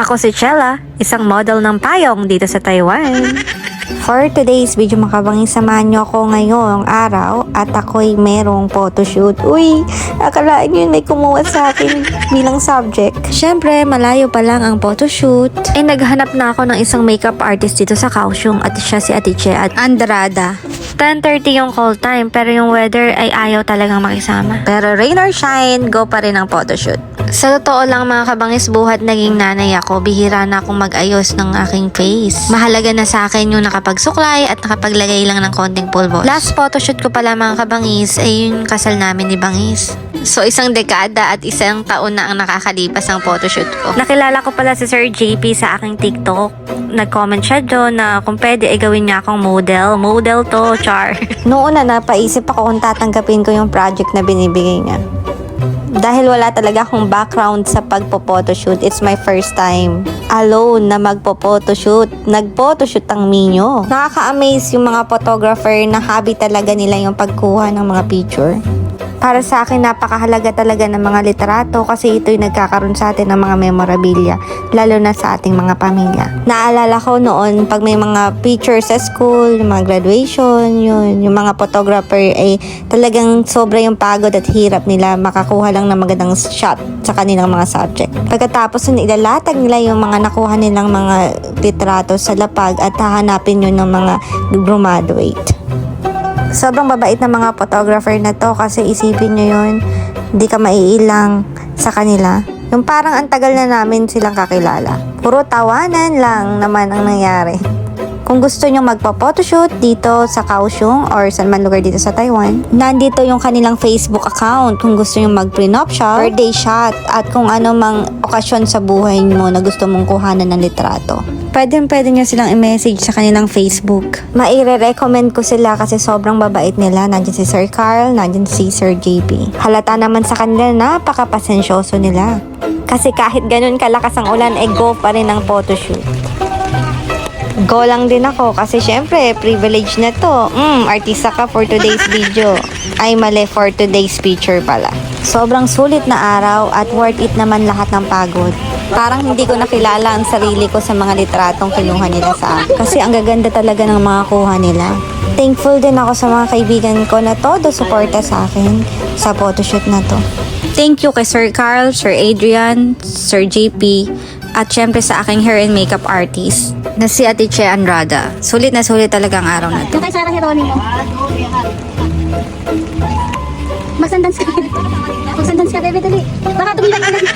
Ako si Chella, isang model ng payong dito sa Taiwan. For today's video mga kabangis, samahan nyo ako ngayong araw at ako'y merong photoshoot. Uy, akalain yun may kumuha sa akin bilang subject. Syempre, malayo pa lang ang photoshoot. Naghanap na ako ng isang makeup artist dito sa Kaohsiung at siya si Ate Che at Andrada. 10:30 yung call time pero yung weather ay ayaw talagang makisama. Pero rain or shine, go pa rin ang photoshoot. Sa totoo lang mga kabangis, buhat naging nanay ako, bihira na akong mag-ayos ng aking face. Mahalaga na sa akin yung nakapagsuklay at nakapaglagay lang ng konting pulbos. Last photoshoot ko pala mga kabangis ay yung kasal namin ni Bangis. So isang dekada at isang taon na ang nakakalipas ang photoshoot ko. Nakilala ko pala si Sir JP sa aking TikTok. Nag-comment siya doon na kung pwede ay gawin niya akong model. Model to, char. Noon na napaisip ako kung tatanggapin ko yung project na binibigay niya. Dahil wala talaga akong background sa pagpo-photoshoot, it's my first time alone na magpo-photoshoot. Nag-photoshoot ang Minyo. Nakaka-amaze yung mga photographer na hobby talaga nila yung pagkuha ng mga picture. Para sa akin, napakahalaga talaga ng mga litrato kasi ito'y nagkakaroon sa atin ng mga memorabilia, lalo na sa ating mga pamilya. Naalala ko noon, pag may mga pictures sa school, yung mga graduation, yung mga photographer ay talagang sobra yung pagod at hirap nila makakuha lang ng magandang shot sa kanilang mga subject. Pagkatapos nun, ilalatag nila yung mga nakuha nilang mga litrato sa lapag at hahanapin yun ng mga graduate. Sobrang babait ng mga photographer na to kasi isipin nyo yun, hindi ka maiilang sa kanila. Yung parang ang tagal na namin silang kakilala. Puro tawanan lang naman ang nangyari. Kung gusto nyo magpa-photoshoot dito sa Kaohsiung or saan man lugar dito sa Taiwan, nandito yung kanilang Facebook account kung gusto nyo mag-prenuptial, birthday shot, at kung ano mang okasyon sa buhay mo na gusto mong kuhanan ng litrato. Pwede nyo silang i-message sa kanilang Facebook. Maire-recommend ko sila kasi sobrang babait nila. Nandiyan si Sir Carl, nandiyan si Sir JP. Halata naman sa kanila, napaka-pasensyoso nila. Kasi kahit ganun kalakas ang ulan, go pa rin ang photoshoot. Go lang din ako kasi syempre, privilege na to. Artista ka for today's video. Ay mali, for today's picture pala. Sobrang sulit na araw at worth it naman lahat ng pagod. Parang hindi ko nakilala ang sarili ko sa mga litratong kinuha nila sa akin. Kasi ang gaganda talaga ng mga kuha nila. Thankful din ako sa mga kaibigan ko na todo suporta sa akin sa photoshoot na to. Thank you kay Sir Carl, Sir Adrian, Sir JP, at syempre sa aking hair and makeup artist na si Ate Che Andrada. Sulit na sulit talaga ang araw na to. Yung kay Sarah Heronimo. Magsandans ka. Magsandans ka, bebe, dali. Baka tumilang ka lang.